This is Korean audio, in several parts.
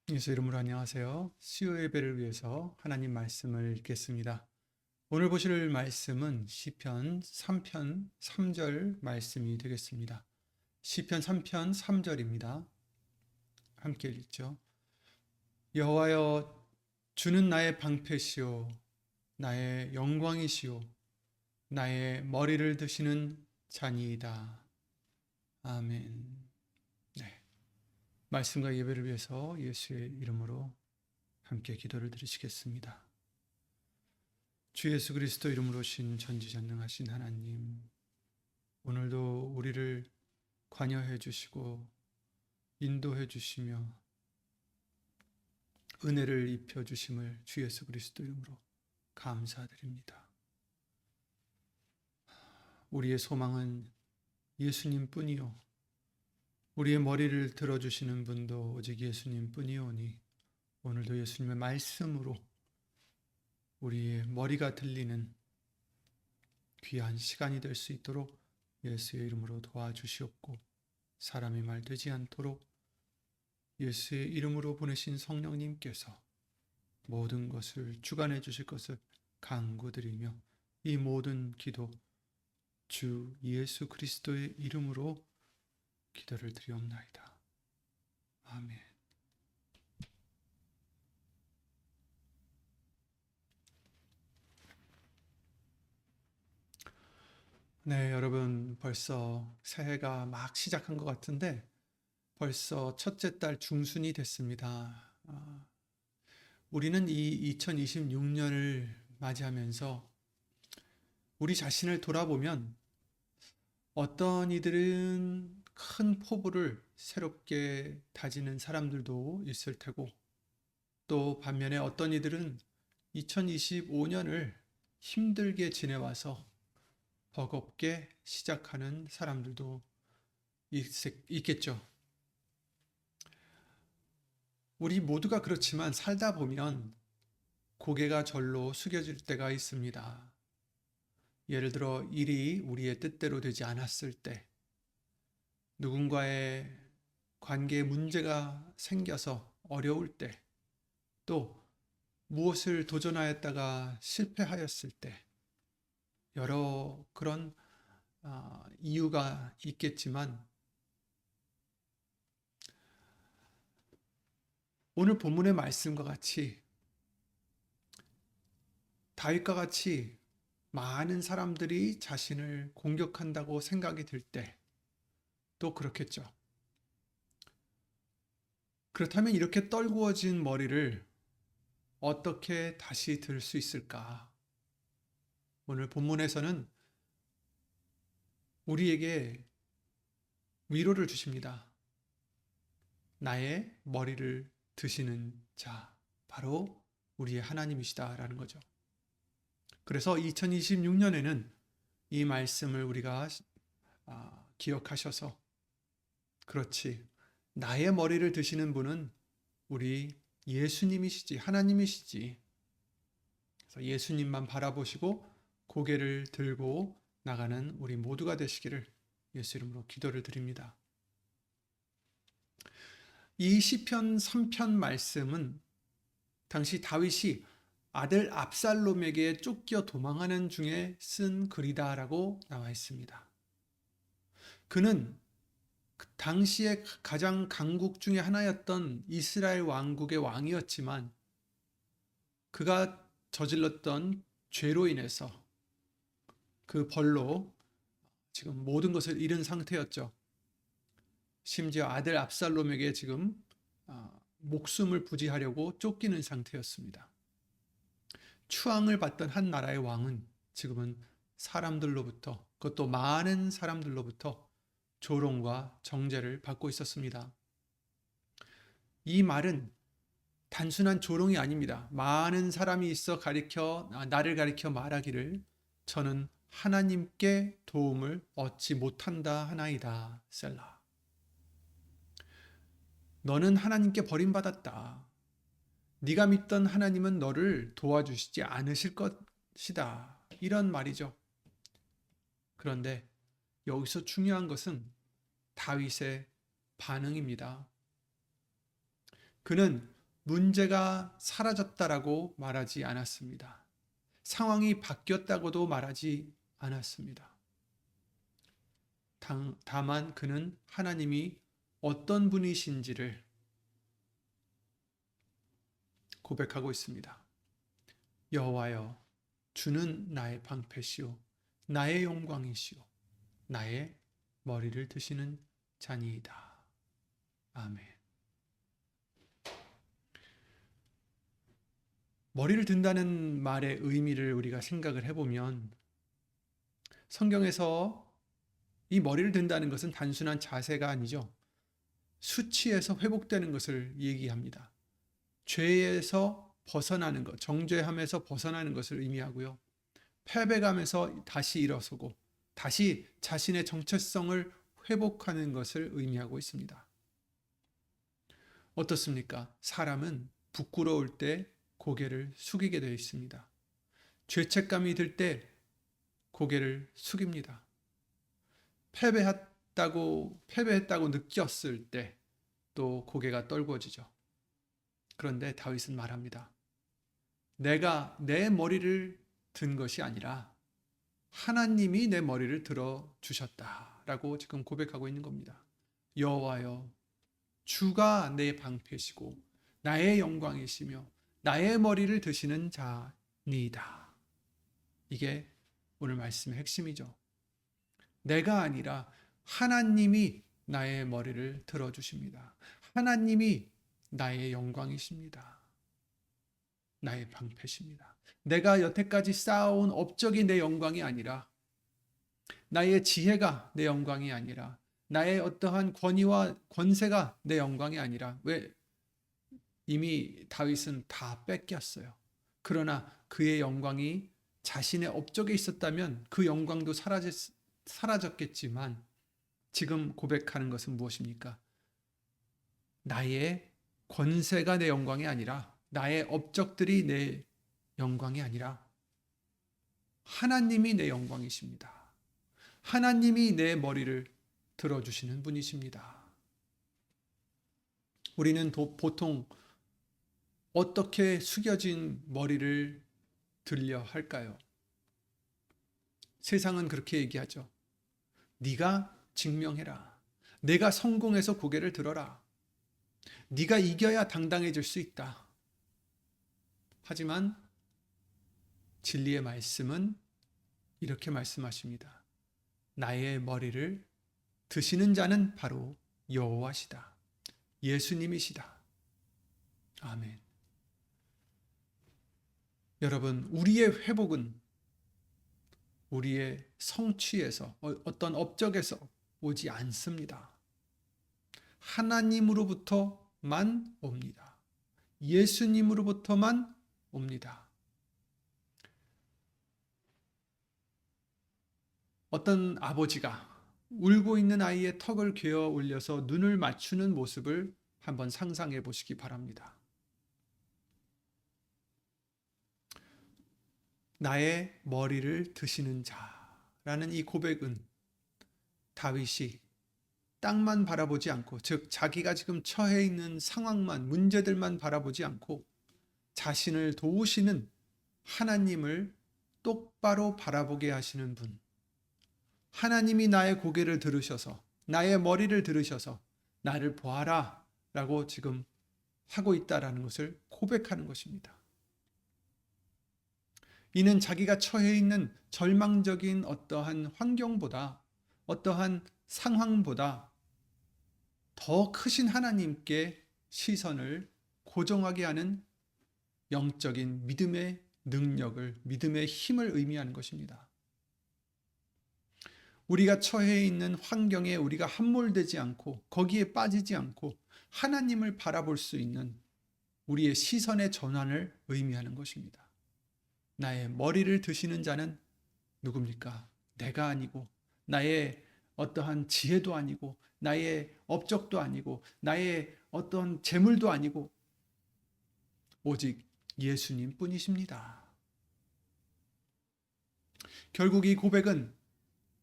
예수 이름으로 안녕하세요. 수요 예배를 위해서 하나님 말씀을 읽겠습니다. 오늘 보실 말씀은 시편 3편 3절 말씀이 되겠습니다. 시편 3편 3절입니다. 함께 읽죠. 여호와여, 주는 나의 방패시오, 나의 영광이시오, 나의 머리를 드시는 자니이다. 아멘. 네. 말씀과 예배를 위해서 예수의 이름으로 함께 기도를 드리시겠습니다. 주 예수 그리스도 이름으로 오신 전지전능하신 하나님, 오늘도 우리를 관여해 주시고 인도해 주시며 은혜를 입혀 주심을 주 예수 그리스도 이름으로 감사드립니다. 우리의 소망은 예수님 뿐이요, 우리의 머리를 들어주시는 분도 오직 예수님 뿐이오니 오늘도 예수님의 말씀으로 우리의 머리가 들리는 귀한 시간이 될 수 있도록 예수의 이름으로 도와주시옵고, 사람의 말 되지 않도록 예수의 이름으로 보내신 성령님께서 모든 것을 주관해 주실 것을 간구드리며, 이 모든 기도 주 예수 그리스도의 이름으로 기도를 드리옵나이다. 아멘. 네, 여러분, 벌써 새해가 막 시작한 것 같은데 벌써 첫째 달 중순이 됐습니다. 우리는 이 2026년을 맞이하면서 우리 자신을 돌아보면 어떤 이들은 큰 포부를 새롭게 다지는 사람들도 있을 테고, 또 반면에 어떤 이들은 2025년을 힘들게 지내와서 버겁게 시작하는 사람들도 있겠죠. 우리 모두가 그렇지만 살다 보면 고개가 절로 숙여질 때가 있습니다. 예를 들어 일이 우리의 뜻대로 되지 않았을 때, 누군가의 관계에 문제가 생겨서 어려울 때, 또 무엇을 도전하였다가 실패하였을 때, 여러 그런 이유가 있겠지만, 오늘 본문의 말씀과 같이 다윗과 같이 많은 사람들이 자신을 공격한다고 생각이 들 때 또 그렇겠죠. 그렇다면 이렇게 떨구어진 머리를 어떻게 다시 들 수 있을까? 오늘 본문에서는 우리에게 위로를 주십니다. 나의 머리를 드시는 자, 바로 우리의 하나님이시다라는 거죠. 그래서 2026년에는 이 말씀을 우리가 기억하셔서, 그렇지, 나의 머리를 드시는 분은 우리 예수님이시지, 하나님이시지. 그래서 예수님만 바라보시고 고개를 들고 나가는 우리 모두가 되시기를 예수 이름으로 기도를 드립니다. 이 시편 3편 말씀은 당시 다윗이 아들 압살롬에게 쫓겨 도망하는 중에 쓴 글이다라고 나와 있습니다. 그는 당시에 가장 강국 중에 하나였던 이스라엘 왕국의 왕이었지만, 그가 저질렀던 죄로 인해서 그 벌로 지금 모든 것을 잃은 상태였죠. 심지어 아들 압살롬에게 지금 목숨을 부지하려고 쫓기는 상태였습니다. 추앙을 받던 한 나라의 왕은 지금은 사람들로부터, 그것도 많은 사람들로부터 조롱과 정죄를 받고 있었습니다. 이 말은 단순한 조롱이 아닙니다. 많은 사람이 있어 나를 가리켜 말하기를 저는 하나님께 도움을 얻지 못한다 하나이다. 셀라. 너는 하나님께 버림받았다. 네가 믿던 하나님은 너를 도와주시지 않으실 것이다. 이런 말이죠. 그런데 여기서 중요한 것은 다윗의 반응입니다. 그는 문제가 사라졌다라고 말하지 않았습니다. 상황이 바뀌었다고도 말하지 않았습니다. 다만 그는 하나님이 어떤 분이신지를 고백하고 있습니다. 여호와여, 주는 나의 방패시오, 나의 영광이시오, 나의 머리를 드시는 자니이다. 아멘. 머리를 든다는 말의 의미를 우리가 생각을 해보면 성경에서 이 머리를 든다는 것은 단순한 자세가 아니죠. 수치에서 회복되는 것을 얘기합니다. 죄에서 벗어나는 것, 정죄함에서 벗어나는 것을 의미하고요. 패배감에서 다시 일어서고 다시 자신의 정체성을 회복하는 것을 의미하고 있습니다. 어떻습니까? 사람은 부끄러울 때 고개를 숙이게 되어 있습니다. 죄책감이 들 때 고개를 숙입니다. 패배했다고 느꼈을 때 또 고개가 떨궈지죠. 그런데 다윗은 말합니다. 내가 내 머리를 든 것이 아니라 하나님이 내 머리를 들어 주셨다라고 지금 고백하고 있는 겁니다. 여호와여, 주가 내 방패시고 나의 영광이시며 나의 머리를 드시는 자니이다. 이게 오늘 말씀의 핵심이죠. 내가 아니라 하나님이 나의 머리를 들어주십니다. 하나님이 나의 영광이십니다. 나의 방패십니다. 내가 여태까지 쌓아온 업적이 내 영광이 아니라, 나의 지혜가 내 영광이 아니라, 나의 어떠한 권위와 권세가 내 영광이 아니라, 왜? 이미 다윗은 다 뺏겼어요. 그러나 그의 영광이 자신의 업적에 있었다면 그 영광도 사라졌겠지만 지금 고백하는 것은 무엇입니까? 나의 권세가 내 영광이 아니라, 나의 업적들이 내 영광이 아니라 하나님이 내 영광이십니다. 하나님이 내 머리를 들어주시는 분이십니다. 우리는 보통 어떻게 숙여진 머리를 들려 할까요? 세상은 그렇게 얘기하죠. 네가 증명해라. 내가 성공해서 고개를 들어라. 네가 이겨야 당당해질 수 있다. 하지만 진리의 말씀은 이렇게 말씀하십니다. 나의 머리를 드시는 자는 바로 여호와시다. 예수님이시다. 아멘. 여러분, 우리의 회복은 우리의 성취에서, 어떤 업적에서 오지 않습니다. 하나님으로부터만 옵니다. 예수님으로부터만 옵니다. 어떤 아버지가 울고 있는 아이의 턱을 괴어 올려서 눈을 맞추는 모습을 한번 상상해 보시기 바랍니다. 나의 머리를 드시는 자라는 이 고백은 다윗이 땅만 바라보지 않고, 즉 자기가 지금 처해 있는 상황만, 문제들만 바라보지 않고 자신을 도우시는 하나님을 똑바로 바라보게 하시는 분, 하나님이 나의 고개를 들으셔서, 나의 머리를 들으셔서 나를 보아라 라고 지금 하고 있다라는 것을 고백하는 것입니다. 이는 자기가 처해 있는 절망적인 어떠한 환경보다, 어떠한 상황보다 더 크신 하나님께 시선을 고정하게 하는 영적인 믿음의 능력을, 믿음의 힘을 의미하는 것입니다. 우리가 처해 있는 환경에 우리가 함몰되지 않고 거기에 빠지지 않고 하나님을 바라볼 수 있는 우리의 시선의 전환을 의미하는 것입니다. 나의 머리를 드시는 자는 누굽니까? 내가 아니고, 나의 어떠한 지혜도 아니고, 나의 업적도 아니고, 나의 어떤 재물도 아니고, 오직 예수님 뿐이십니다. 결국 이 고백은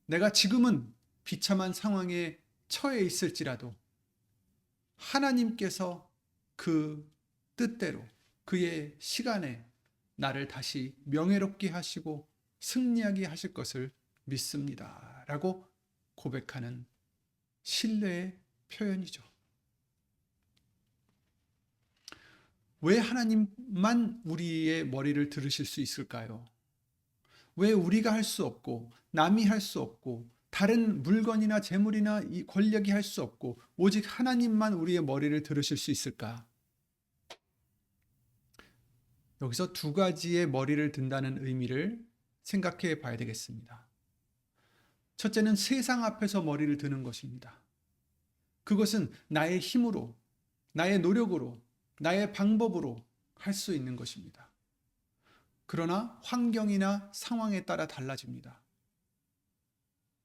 내가 지금은 비참한 상황에 처해 있을지라도 하나님께서 그 뜻대로 그의 시간에 나를 다시 명예롭게 하시고 승리하게 하실 것을 믿습니다. 라고 고백하는 신뢰의 표현이죠. 왜 하나님만 우리의 머리를 들으실 수 있을까요? 왜 우리가 할 수 없고 남이 할 수 없고 다른 물건이나 재물이나 이 권력이 할 수 없고 오직 하나님만 우리의 머리를 들으실 수 있을까? 여기서 두 가지의 머리를 든다는 의미를 생각해 봐야 되겠습니다. 첫째는 세상 앞에서 머리를 드는 것입니다. 그것은 나의 힘으로, 나의 노력으로, 나의 방법으로 할 수 있는 것입니다. 그러나 환경이나 상황에 따라 달라집니다.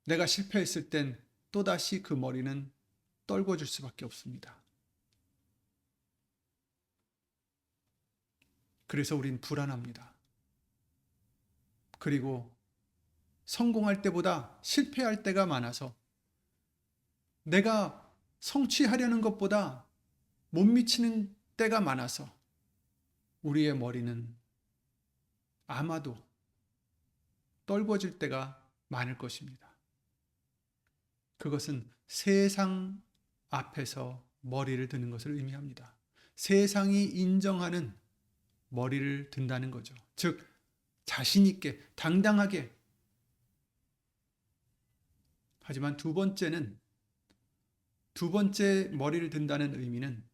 내가 실패했을 땐 또다시 그 머리는 떨궈줄 수밖에 없습니다. 그래서 우린 불안합니다. 그리고 성공할 때보다 실패할 때가 많아서 내가 성취하려는 것보다 못 미치는 때가 많아서 우리의 머리는 아마도 떨궈질 때가 많을 것입니다. 그것은 세상 앞에서 머리를 드는 것을 의미합니다. 세상이 인정하는 머리를 든다는 거죠. 즉, 자신 있게, 당당하게. 하지만 두 번째 머리를 든다는 의미는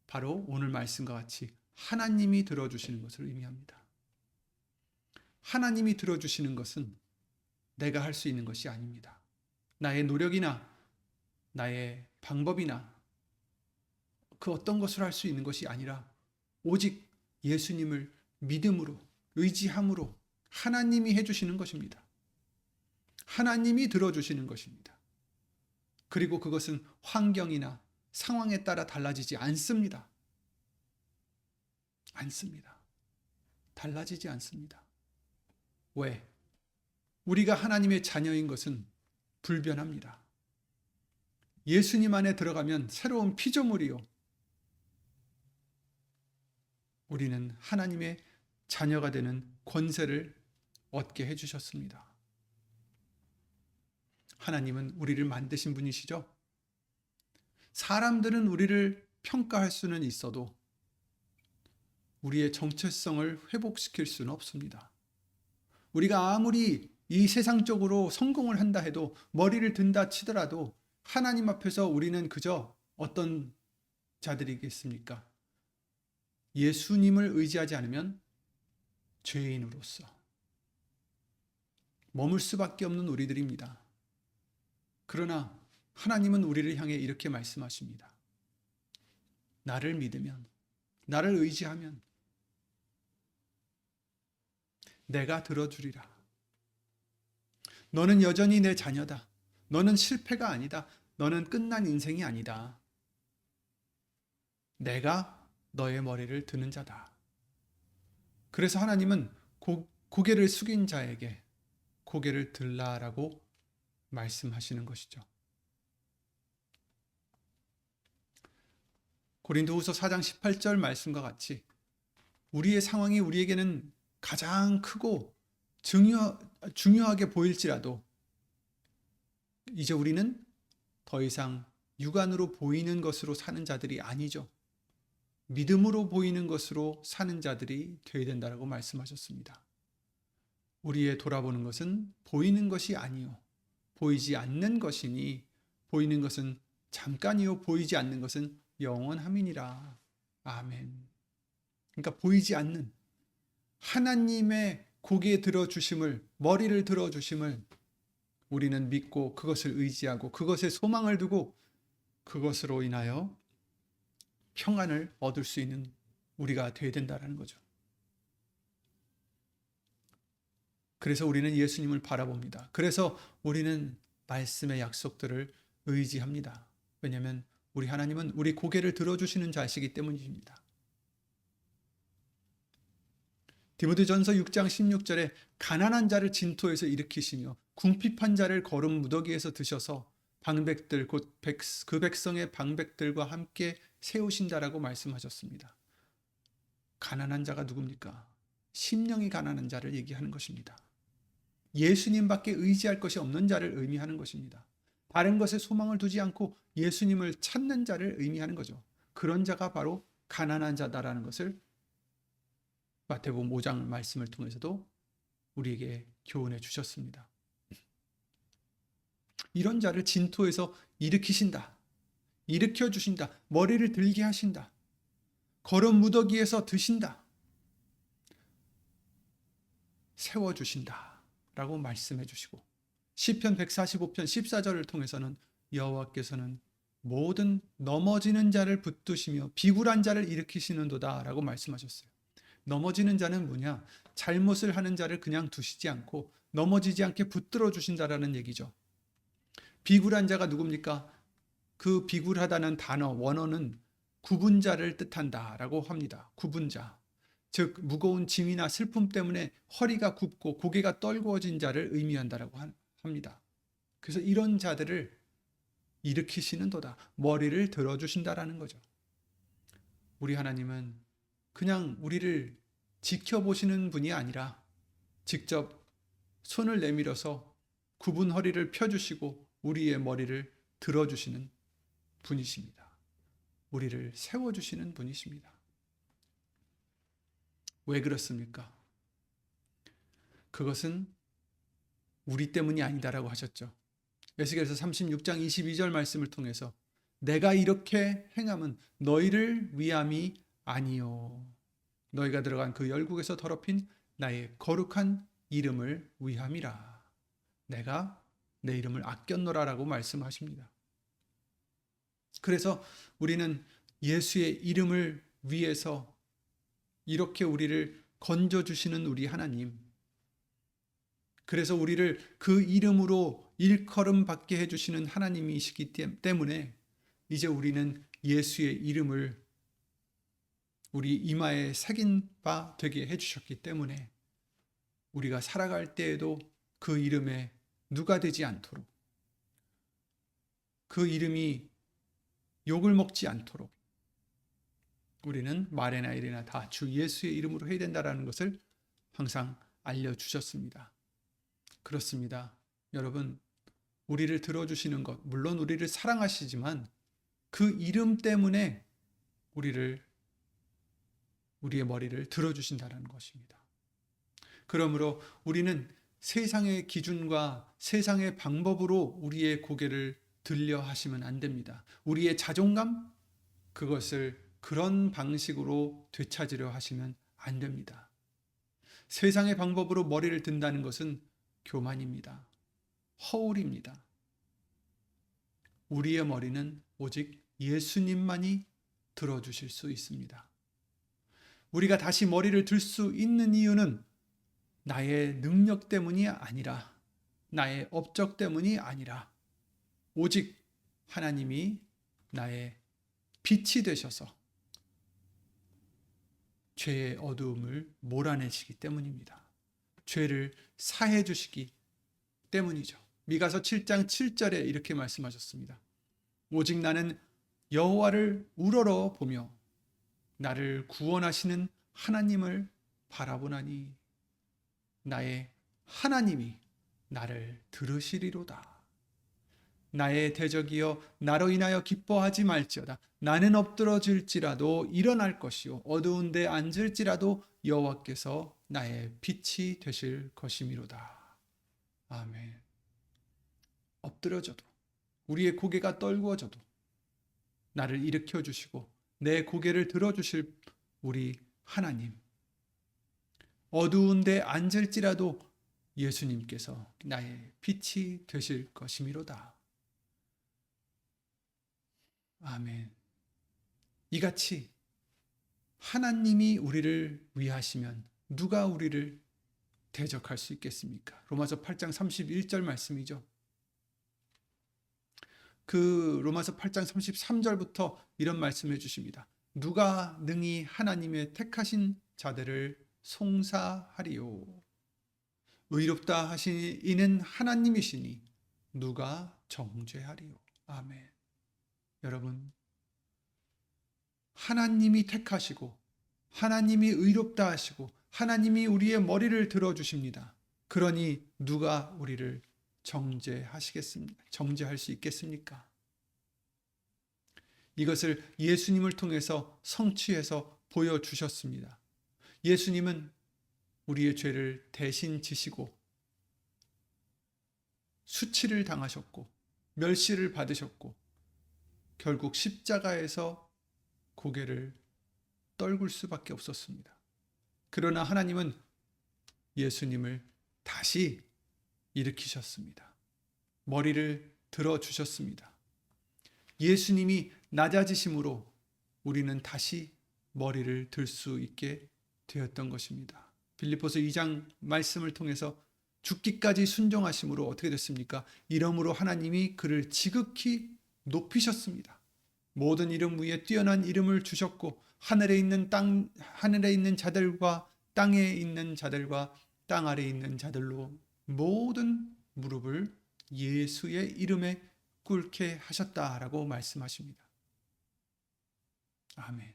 바로 오늘 말씀과 같이 하나님이 들어주시는 것을 의미합니다. 하나님이 들어주시는 것은 내가 할 수 있는 것이 아닙니다. 나의 노력이나 나의 방법이나 그 어떤 것을 할 수 있는 것이 아니라 오직 예수님을 믿음으로, 의지함으로 하나님이 해주시는 것입니다. 하나님이 들어주시는 것입니다. 그리고 그것은 환경이나 상황에 따라 달라지지 않습니다. 달라지지 않습니다. 왜? 우리가 하나님의 자녀인 것은 불변합니다. 예수님 안에 들어가면 새로운 피조물이요. 우리는 하나님의 자녀가 되는 권세를 얻게 해주셨습니다. 하나님은 우리를 만드신 분이시죠. 사람들은 우리를 평가할 수는 있어도 우리의 정체성을 회복시킬 수는 없습니다. 우리가 아무리 이 세상적으로 성공을 한다 해도, 머리를 든다 치더라도 하나님 앞에서 우리는 그저 어떤 자들이겠습니까? 예수님을 의지하지 않으면 죄인으로서 머물 수밖에 없는 우리들입니다. 그러나 하나님은 우리를 향해 이렇게 말씀하십니다. 나를 믿으면, 나를 의지하면 내가 들어주리라. 너는 여전히 내 자녀다. 너는 실패가 아니다. 너는 끝난 인생이 아니다. 내가 너의 머리를 드는 자다. 그래서 하나님은 고개를 숙인 자에게 고개를 들라라고 말씀하시는 것이죠. 고린도후서 4장 18절 말씀과 같이 우리의 상황이 우리에게는 가장 크고 중요하게 보일지라도 이제 우리는 더 이상 육안으로 보이는 것으로 사는 자들이 아니죠. 믿음으로 보이는 것으로 사는 자들이 되어야 된다고 말씀하셨습니다. 우리의 돌아보는 것은 보이는 것이 아니요 보이지 않는 것이니, 보이는 것은 잠깐이요 보이지 않는 것은 영원함이니라. 아멘. 그러니까 보이지 않는 하나님의 고개 들어주심을, 머리를 들어주심을 우리는 믿고 그것을 의지하고 그것에 소망을 두고 그것으로 인하여 평안을 얻을 수 있는 우리가 되어야 된다는 거죠. 그래서 우리는 예수님을 바라봅니다. 그래서 우리는 말씀의 약속들을 의지합니다. 왜냐하면 우리 하나님은 우리 고개를 들어주시는 자시기 때문입니다. 디모데전서 6장 16절에 가난한 자를 진토에서 일으키시며 궁핍한 자를 거름 무더기에서 드셔서 방백들 곧 그 백성의 방백들과 함께 세우신다라고 말씀하셨습니다. 가난한 자가 누굽니까? 심령이 가난한 자를 얘기하는 것입니다. 예수님밖에 의지할 것이 없는 자를 의미하는 것입니다. 다른 것에 소망을 두지 않고 예수님을 찾는 자를 의미하는 거죠. 그런 자가 바로 가난한 자다라는 것을 마태복음 5장 말씀을 통해서도 우리에게 교훈해 주셨습니다. 이런 자를 진토에서 일으키신다. 일으켜 주신다. 머리를 들게 하신다. 거름 무더기에서 드신다. 세워 주신다. 라고 말씀해 주시고 시편 145편 14절을 통해서는 여호와께서는 모든 넘어지는 자를 붙드시며 비굴한 자를 일으키시는도다 라고 말씀하셨어요. 넘어지는 자는 뭐냐? 잘못을 하는 자를 그냥 두시지 않고 넘어지지 않게 붙들어 주신다라는 얘기죠. 비굴한 자가 누굽니까? 그 비굴하다는 단어, 원어는 구분자를 뜻한다라고 합니다. 구분자. 즉 무거운 짐이나 슬픔 때문에 허리가 굽고 고개가 떨구어진 자를 의미한다라고 합니다. 그래서 이런 자들을 일으키시는도다. 머리를 들어주신다라는 거죠. 우리 하나님은 그냥 우리를 지켜보시는 분이 아니라 직접 손을 내밀어서 굽은 허리를 펴주시고 우리의 머리를 들어주시는 분이십니다. 우리를 세워주시는 분이십니다. 왜 그렇습니까? 그것은 우리 때문이 아니다라고 하셨죠. 에스겔서 36장 22절 말씀을 통해서 내가 이렇게 행함은 너희를 위함이 아니요 너희가 들어간 그 열국에서 더럽힌 나의 거룩한 이름을 위함이라. 내가 내 이름을 아꼈노라라고 말씀하십니다. 그래서 우리는 예수의 이름을 위해서 이렇게 우리를 건져주시는 우리 하나님, 그래서 우리를 그 이름으로 일컬음 받게 해주시는 하나님이시기 때문에 이제 우리는 예수의 이름을 우리 이마에 새긴 바 되게 해주셨기 때문에 우리가 살아갈 때에도 그 이름에 누가 되지 않도록, 그 이름이 욕을 먹지 않도록 우리는 말이나 일이나 다 주 예수의 이름으로 해야 된다는 것을 항상 알려주셨습니다. 그렇습니다. 여러분, 우리를 들어주시는 것, 물론 우리를 사랑하시지만 그 이름 때문에 우리의 머리를 들어주신다는 것입니다. 그러므로 우리는 세상의 기준과 세상의 방법으로 우리의 고개를 들려 하시면 안 됩니다. 우리의 자존감, 그것을 그런 방식으로 되찾으려 하시면 안 됩니다. 세상의 방법으로 머리를 든다는 것은 교만입니다. 허울입니다. 우리의 머리는 오직 예수님만이 들어주실 수 있습니다. 우리가 다시 머리를 들 수 있는 이유는 나의 능력 때문이 아니라, 나의 업적 때문이 아니라 오직 하나님이 나의 빛이 되셔서 죄의 어두움을 몰아내시기 때문입니다. 죄를 사해 주시기 때문이죠. 미가서 7장 7절에 이렇게 말씀하셨습니다. 오직 나는 여호와를 우러러 보며 나를 구원하시는 하나님을 바라보나니 나의 하나님이 나를 들으시리로다. 나의 대적이여 나로 인하여 기뻐하지 말지어다. 나는 엎드러질지라도 일어날 것이요 어두운 데 앉을지라도 여호와께서 나의 빛이 되실 것이미로다. 아멘. 엎드려져도 우리의 고개가 떨구어져도 나를 일으켜 주시고 내 고개를 들어주실 우리 하나님, 어두운 데 앉을지라도 예수님께서 나의 빛이 되실 것이미로다. 아멘. 이같이 하나님이 우리를 위하시면 누가 우리를 대적할 수 있겠습니까? 로마서 8장 31절 말씀이죠. 그 로마서 8장 33절부터 이런 말씀해 주십니다. 누가 능히 하나님의 택하신 자들을 송사하리요. 의롭다 하신 이는 하나님이시니 누가 정죄하리요. 아멘. 여러분, 하나님이 택하시고 하나님이 의롭다 하시고 하나님이 우리의 머리를 들어주십니다. 그러니 누가 우리를 정죄하시겠습니까? 정죄할 수 있겠습니까? 이것을 예수님을 통해서 성취해서 보여주셨습니다. 예수님은 우리의 죄를 대신 지시고 수치를 당하셨고 멸시를 받으셨고 결국 십자가에서 고개를 떨굴 수밖에 없었습니다. 그러나 하나님은 예수님을 다시 일으키셨습니다. 머리를 들어주셨습니다. 예수님이 낮아지심으로 우리는 다시 머리를 들 수 있게 되었던 것입니다. 빌립보서 2장 말씀을 통해서 죽기까지 순종하심으로 어떻게 됐습니까? 이러므로 하나님이 그를 지극히 높이셨습니다. 모든 이름 위에 뛰어난 이름을 주셨고 하늘에 있는 자들과 땅에 있는 자들과 땅 아래에 있는 자들로 모든 무릎을 예수의 이름에 꿇게 하셨다라고 말씀하십니다. 아멘.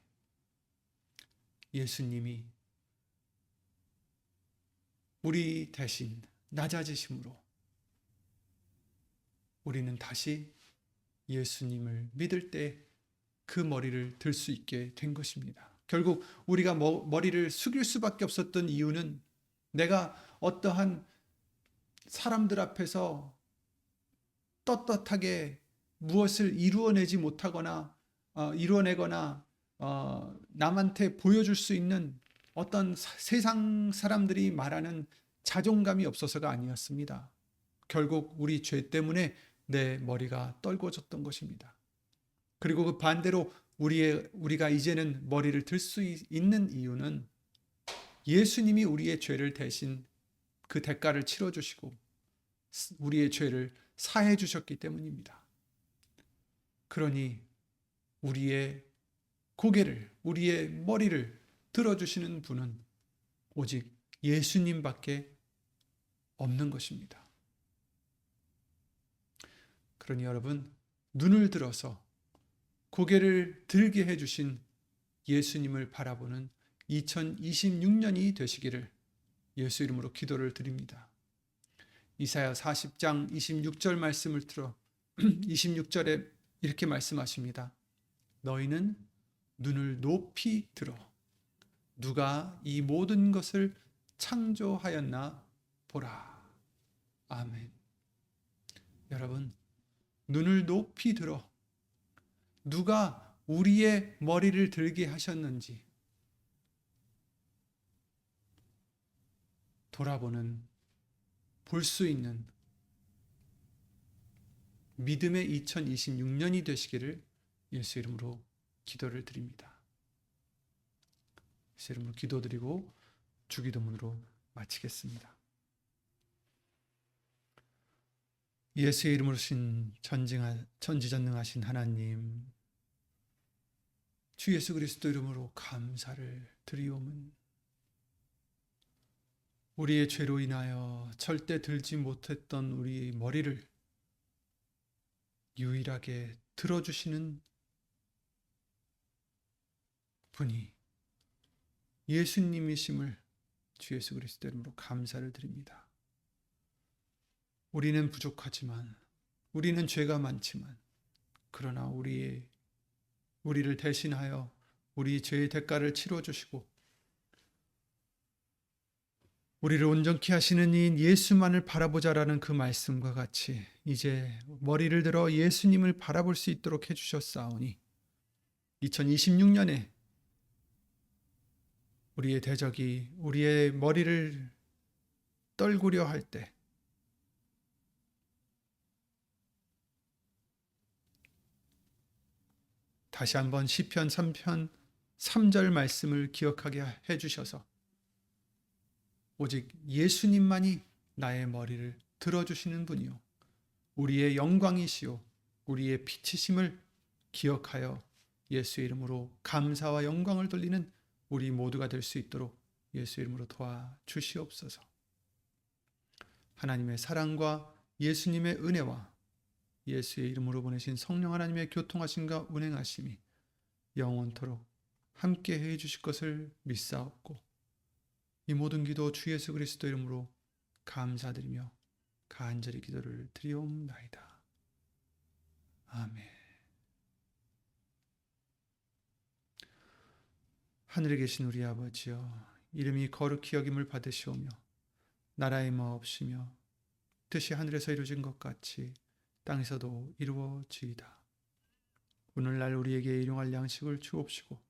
예수님이 우리 대신 낮아지심으로 우리는 다시 예수님을 믿을 때 그 머리를 들 수 있게 된 것입니다. 결국 우리가 머리를 숙일 수밖에 없었던 이유는 내가 어떠한 사람들 앞에서 떳떳하게 무엇을 이루어내거나 남한테 보여줄 수 있는 어떤 세상 사람들이 말하는 자존감이 없어서가 아니었습니다. 결국 우리 죄 때문에 내 머리가 떨궈졌던 것입니다. 그리고 그 반대로 우리가 이제는 머리를 들 수 있는 이유는 예수님이 우리의 죄를 대신 그 대가를 치러주시고 우리의 죄를 사해 주셨기 때문입니다. 그러니 우리의 고개를, 우리의 머리를 들어주시는 분은 오직 예수님밖에 없는 것입니다. 그러니 여러분, 눈을 들어서 고개를 들게 해주신 예수님을 바라보는 2026년이 되시기를 예수 이름으로 기도를 드립니다. 이사야 40장 26절 말씀을 들어 26절에 이렇게 말씀하십니다. 너희는 눈을 높이 들어 누가 이 모든 것을 창조하였나 보라. 아멘. 여러분, 눈을 높이 들어 누가 우리의 머리를 들게 하셨는지 돌아보는, 볼 수 있는 믿음의 2026년이 되시기를 예수 이름으로 기도를 드립니다. 예수 이름으로 기도드리고 주기도문으로 마치겠습니다. 예수의 이름으로 신 전지전능하신 하나님, 주 예수 그리스도 이름으로 감사를 드리오면 우리의 죄로 인하여 절대 들지 못했던 우리의 머리를 유일하게 들어주시는 분이 예수님이심을 주 예수 그리스도 이름으로 감사를 드립니다. 우리는 부족하지만, 우리는 죄가 많지만, 그러나 우리를 대신하여 우리 죄의 대가를 치러주시고 우리를 온전케 하시는 이인 예수만을 바라보자라는 그 말씀과 같이 이제 머리를 들어 예수님을 바라볼 수 있도록 해주셨사오니 2026년에 우리의 대적이 우리의 머리를 떨구려 할 때 다시 한번 시편 3편 3절 말씀을 기억하게 해주셔서 오직 예수님만이 나의 머리를 들어주시는 분이요 우리의 영광이시요 우리의 빛이심을 기억하여 예수의 이름으로 감사와 영광을 돌리는 우리 모두가 될 수 있도록 예수 이름으로 도와주시옵소서. 하나님의 사랑과 예수님의 은혜와 예수의 이름으로 보내신 성령 하나님의 교통하심과 운행하심이 영원토록 함께 해 주실 것을 믿사옵고 이 모든 기도 주 예수 그리스도 이름으로 감사드리며 간절히 기도를 드리옵나이다. 아멘. 하늘에 계신 우리 아버지여, 이름이 거룩히 여김을 받으시오며 나라의 마옵시며 뜻이 하늘에서 이루어진 것 같이 땅에서도 이루어지이다. 오늘날 우리에게 일용할 양식을 주옵시고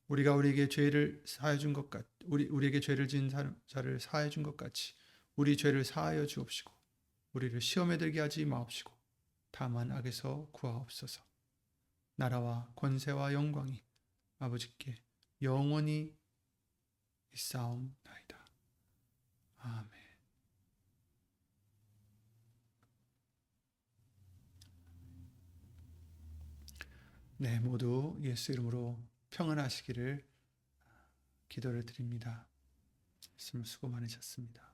우리가 우리에게 죄를 사하여 준 것 같 우리에게 죄를 지은 자를 사하여 준 것 같이 우리 죄를 사하여 주옵시고 우리를 시험에 들게 하지 마옵시고 다만 악에서 구하옵소서. 나라와 권세와 영광이 아버지께 영원히 있사옵나이다. 아멘. 네, 모두 예수 이름으로 평안하시기를 기도를 드립니다. 말씀 수고 많으셨습니다.